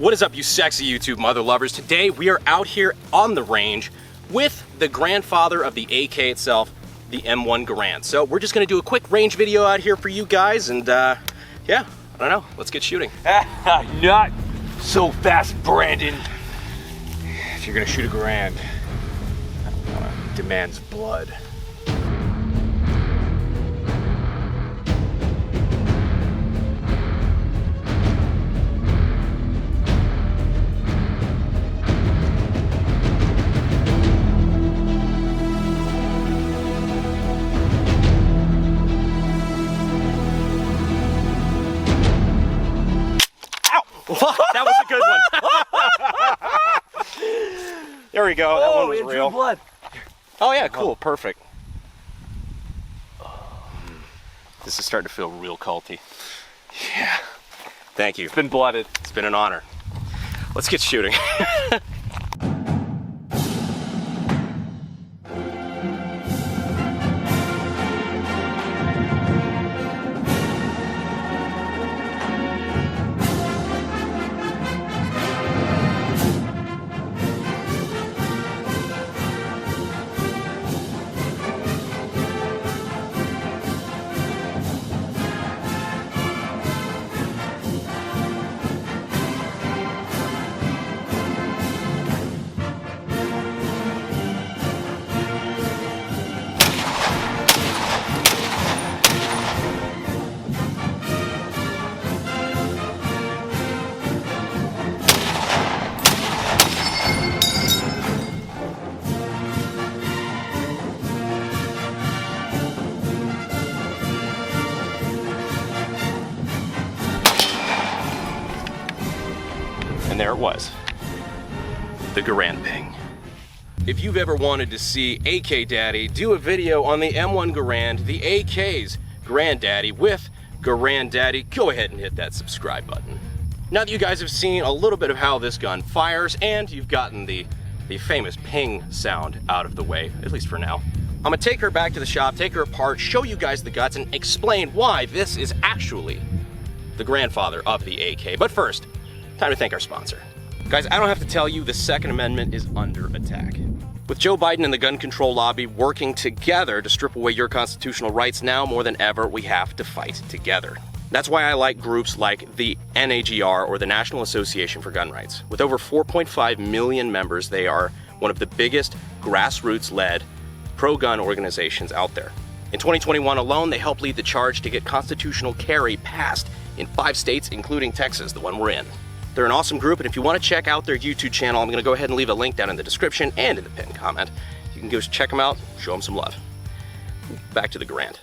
What is up, you sexy YouTube mother lovers? Today we are out here on the range with the grandfather of the AK itself, the M1 Garand. So we're just gonna do a quick range video out here for you guys, and yeah, I don't know, let's get shooting. Not so fast, Brandon. If you're gonna shoot a Garand, it demands blood. That was a good one. There we go. That one was real. Blood. Oh yeah, cool, perfect. This is starting to feel real culty. Yeah. Thank you. It's been blooded. It's been an honor. Let's get shooting. And there it was, the Garand ping. If you've ever wanted to see AK Daddy do a video on the M1 Garand, the AK's granddaddy with Garand Daddy, go ahead and hit that subscribe button. Now that you guys have seen a little bit of how this gun fires and you've gotten the famous ping sound out of the way, at least for now, I'm gonna take her back to the shop, take her apart, show you guys the guts, and explain why this is actually the grandfather of the AK. But first, time to thank our sponsor. Guys, I don't have to tell you, the Second Amendment is under attack. With Joe Biden and the gun control lobby working together to strip away your constitutional rights, now more than ever, we have to fight together. That's why I like groups like the NAGR, or the National Association for Gun Rights. With over 4.5 million members, they are one of the biggest grassroots-led pro-gun organizations out there. In 2021 alone, they helped lead the charge to get constitutional carry passed in 5 states, including Texas, the one we're in. They're an awesome group, and if you want to check out their YouTube channel, I'm going to go ahead and leave a link down in the description and in the pinned comment. You can go check them out, show them some love. Back to the Garand.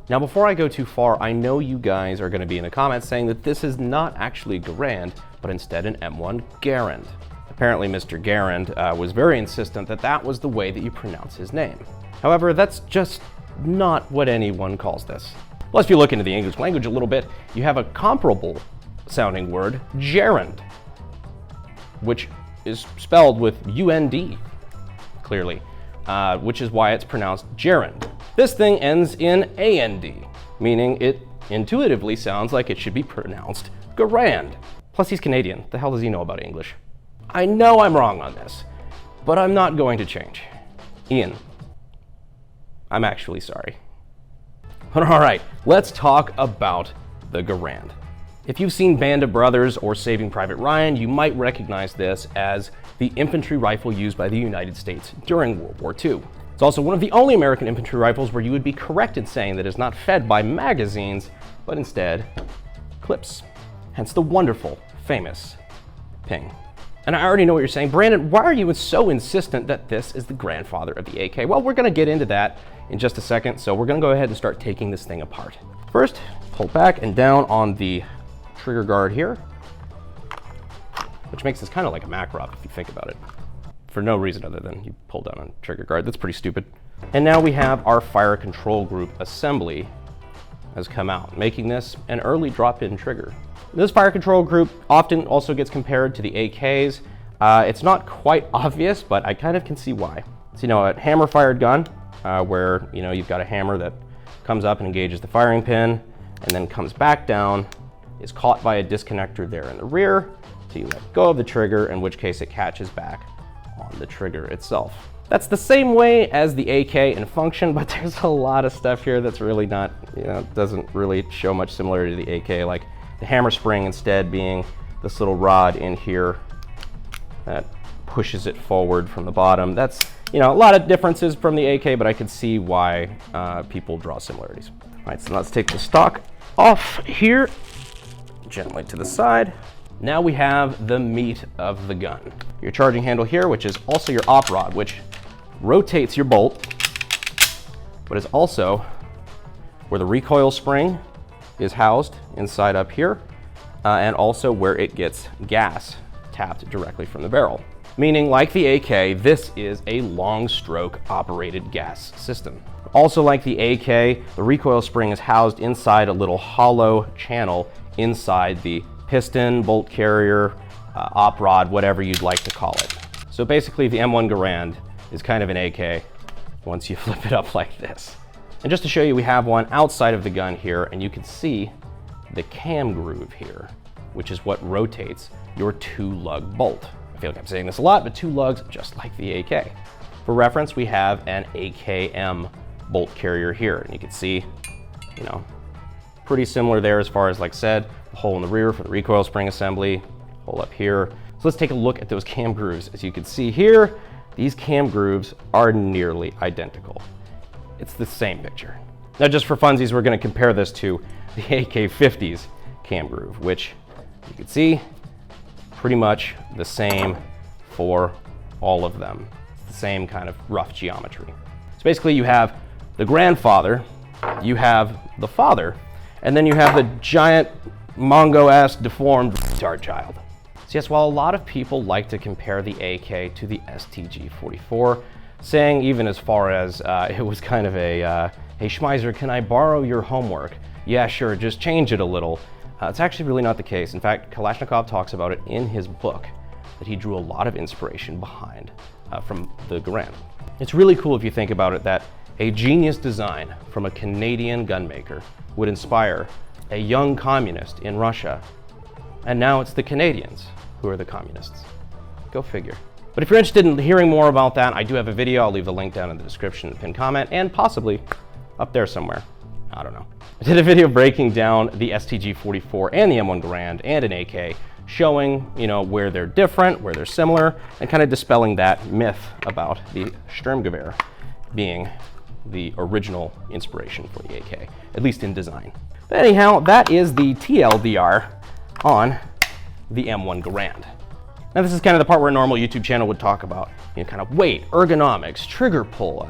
Now before I go too far, I know you guys are going to be in the comments saying that this is not actually Garand, but instead an M1 Garand. Apparently Mr. Garand was very insistent that that was the way that you pronounce his name. However, that's just not what anyone calls this. Well, if you look into the English language a little bit, you have a comparable sounding word, gerund, which is spelled with UND, clearly, which is why it's pronounced gerund. This thing ends in AND, meaning it intuitively sounds like it should be pronounced Garand. Plus he's Canadian, the hell does he know about English? I know I'm wrong on this, but I'm not going to change. Ian, I'm actually sorry. But all right, let's talk about the Garand. If you've seen Band of Brothers or Saving Private Ryan, you might recognize this as the infantry rifle used by the United States during World War II. It's also one of the only American infantry rifles where you would be correct in saying that it's not fed by magazines, but instead clips. Hence the wonderful, famous ping. And I already know what you're saying, Brandon, why are you so insistent that this is the grandfather of the AK? Well, we're gonna get into that in just a second, so we're gonna go ahead and start taking this thing apart. First, pull back and down on the trigger guard here, which makes this kind of like a Macrop if you think about it, for no reason other than you pull down on trigger guard. That's pretty stupid. And now we have our fire control group assembly has come out, making this an early drop-in trigger. This fire control group often also gets compared to the AKs. It's not quite obvious, but I kind of can see why. So, a hammer-fired gun, where you've got a hammer that comes up and engages the firing pin, and then comes back down, is caught by a disconnector there in the rear, So you let go of the trigger, in which case it catches back on the trigger itself. That's the same way as the AK in function, but there's a lot of stuff here that's really not, doesn't really show much similarity to the AK, like the hammer spring instead being this little rod in here that pushes it forward from the bottom. That's, a lot of differences from the AK, but I can see why people draw similarities. All right, so let's take the stock off here, gently to the side. Now we have the meat of the gun. Your charging handle here, which is also your op rod, which rotates your bolt, but is also where the recoil spring is housed inside up here, and also where it gets gas tapped directly from the barrel. Meaning, like the AK, this is a long stroke operated gas system. Also like the AK, the recoil spring is housed inside a little hollow channel inside the piston, bolt carrier, op rod, whatever you'd like to call it. So basically the M1 Garand is kind of an AK once you flip it up like this. And just to show you, we have one outside of the gun here, and you can see the cam groove here, which is what rotates your 2-lug bolt. I feel like I'm saying this a lot, but 2 lugs just like the AK. For reference, we have an AKM bolt carrier here, and you can see, pretty similar there as far as, like I said, the hole in the rear for the recoil spring assembly, hole up here. So let's take a look at those cam grooves. As you can see here, these cam grooves are nearly identical. It's the same picture. Now, just for funsies, we're going to compare this to the AK-50's cam groove, which you can see pretty much the same for all of them. It's the same kind of rough geometry. So basically you have the grandfather, you have the father, and then you have the giant Mongo-ass deformed retard child. So yes, while a lot of people like to compare the AK to the STG-44, saying even as far as it was kind of a, hey Schmeiser, can I borrow your homework? Yeah, sure, just change it a little. It's actually really not the case. In fact, Kalashnikov talks about it in his book, that he drew a lot of inspiration behind from the Garand. It's really cool if you think about it that a genius design from a Canadian gunmaker would inspire a young communist in Russia, and now it's the Canadians who are the communists. Go figure. But if you're interested in hearing more about that, I do have a video. I'll leave the link down in the description, pinned comment, and possibly up there somewhere. I don't know. I did a video breaking down the STG-44 and the M1 Garand and an AK, showing, where they're different, where they're similar, and kind of dispelling that myth about the Sturmgewehr being the original inspiration for the AK, at least in design. But anyhow, that is the TLDR on the M1 Garand. Now this is kind of the part where a normal YouTube channel would talk about, kind of weight, ergonomics, trigger pull,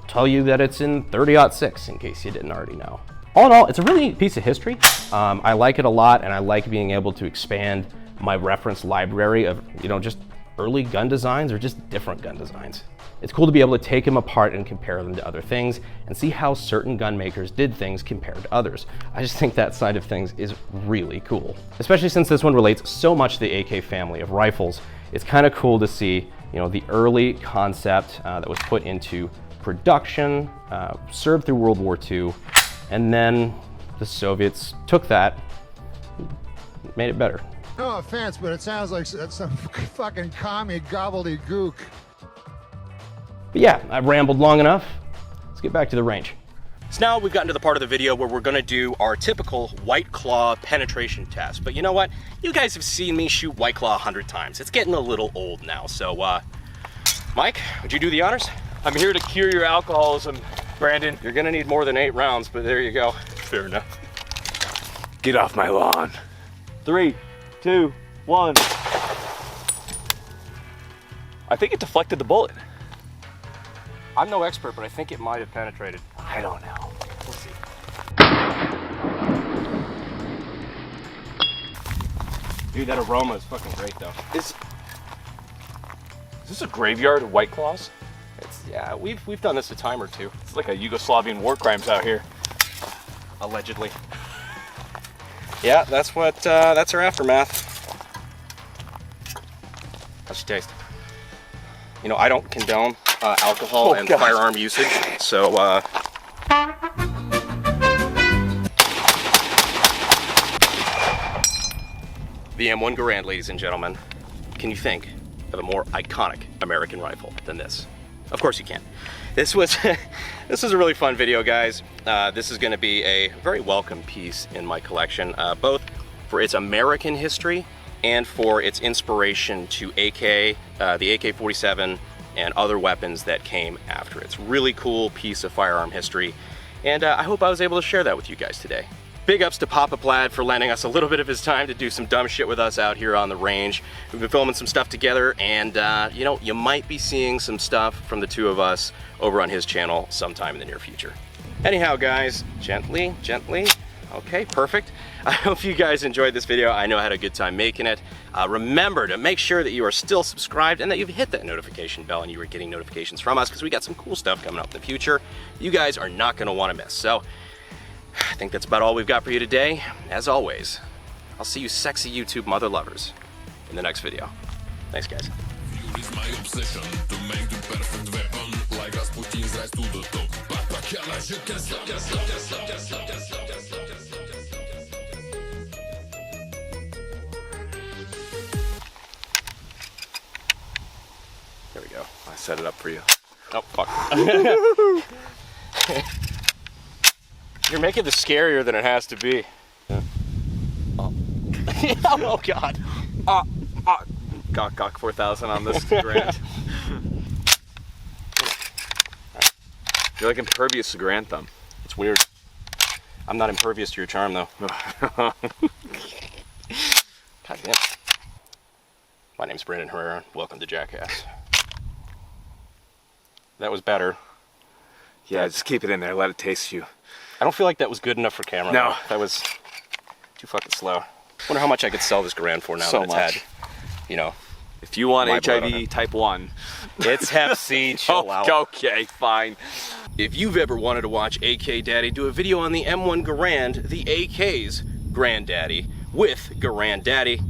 tell you that it's in 30-06 in case you didn't already know. All in all, it's a really neat piece of history. I like it a lot, and I like being able to expand my reference library of, just early gun designs or just different gun designs. It's cool to be able to take them apart and compare them to other things and see how certain gun makers did things compared to others. I just think that side of things is really cool. Especially since this one relates so much to the AK family of rifles. It's kind of cool to see, the early concept that was put into production, served through World War II, and then the Soviets took that, made it better. No offense, but it sounds like some fucking commie gobbledygook. But yeah, I've rambled long enough. Let's get back to the range. So now we've gotten to the part of the video where we're gonna do our typical White Claw penetration test. But you know what? You guys have seen me shoot White Claw 100 times. It's getting a little old now. So, Mike, would you do the honors? I'm here to cure your alcoholism, Brandon. You're gonna need more than 8 rounds, but there you go. Fair enough. Get off my lawn. 3, 2, 1. I think it deflected the bullet. I'm no expert, but I think it might have penetrated. I don't know. We'll see. Dude, that aroma is fucking great, though. Is this a graveyard of White Claws? Yeah, we've done this a time or two. It's like a Yugoslavian war crimes out here. Allegedly. Yeah, that's our aftermath. How's your taste? I don't condone alcohol and firearm usage, so The M1 Garand, ladies and gentlemen. Can you think of a more iconic American rifle than this? Of course you can. This was this was a really fun video, guys. This is going to be a very welcome piece in my collection, both for its American history and for its inspiration to AK, the AK-47, and other weapons that came after. It's a really cool piece of firearm history, and I hope I was able to share that with you guys today. Big ups to Papa Plaid for lending us a little bit of his time to do some dumb shit with us out here on the range. We've been filming some stuff together, and you know, you might be seeing some stuff from the two of us over on his channel sometime in the near future. Anyhow, guys, gently. Okay, perfect. I hope you guys enjoyed this video. I know I had a good time making it. Remember to make sure that you are still subscribed and that you've hit that notification bell and you are getting notifications from us, because we got some cool stuff coming up in the future you guys are not going to want to miss. So I think that's about all we've got for you today. As always, I'll see you sexy YouTube mother lovers in the next video. Thanks, guys. There we go. I set it up for you. Oh, fuck. You're making this scarier than it has to be. Yeah. Oh. Oh, God. Gawk 4000 on this Garand. You're like impervious to Garand Thumb. It's weird. I'm not impervious to your charm, though. God damn. My name's Brandon Herrera. Welcome to Jackass. That was better. Yeah, just keep it in there. Let it taste you. I don't feel like that was good enough for camera. No. Though. That was too fucking slow. Wonder how much I could sell this Garand for now So that it's much. had, you know. If you want My blood on HIV it. type 1. It's Hep C, chill out. Okay, fine. If you've ever wanted to watch AK Daddy do a video on the M1 Garand, the AK's granddaddy, with Garand Daddy,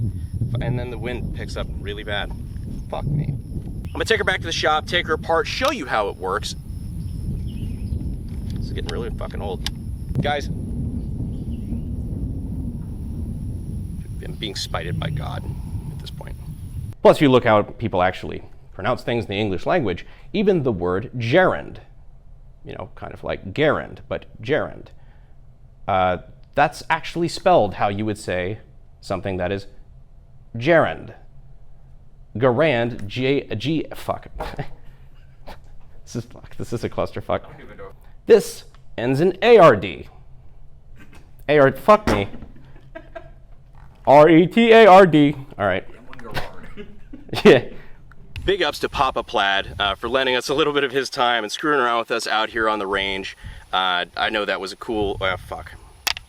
and then the wind picks up really bad. Fuck me. I'm gonna take her back to the shop, take her apart, show you how it works. This is getting really fucking old. Guys, I'm being spited by God at this point. Plus, if you look how people actually pronounce things in the English language, even the word gerund, you know, kind of like Garand, but gerund, that's actually spelled how you would say something that is gerund. Garand, fuck. This is a clusterfuck. This ends in ARD. Fuck me. RETARD. All right. Yeah. Big ups to Papa Plaid for lending us a little bit of his time and screwing around with us out here on the range. I know that was a cool, fuck.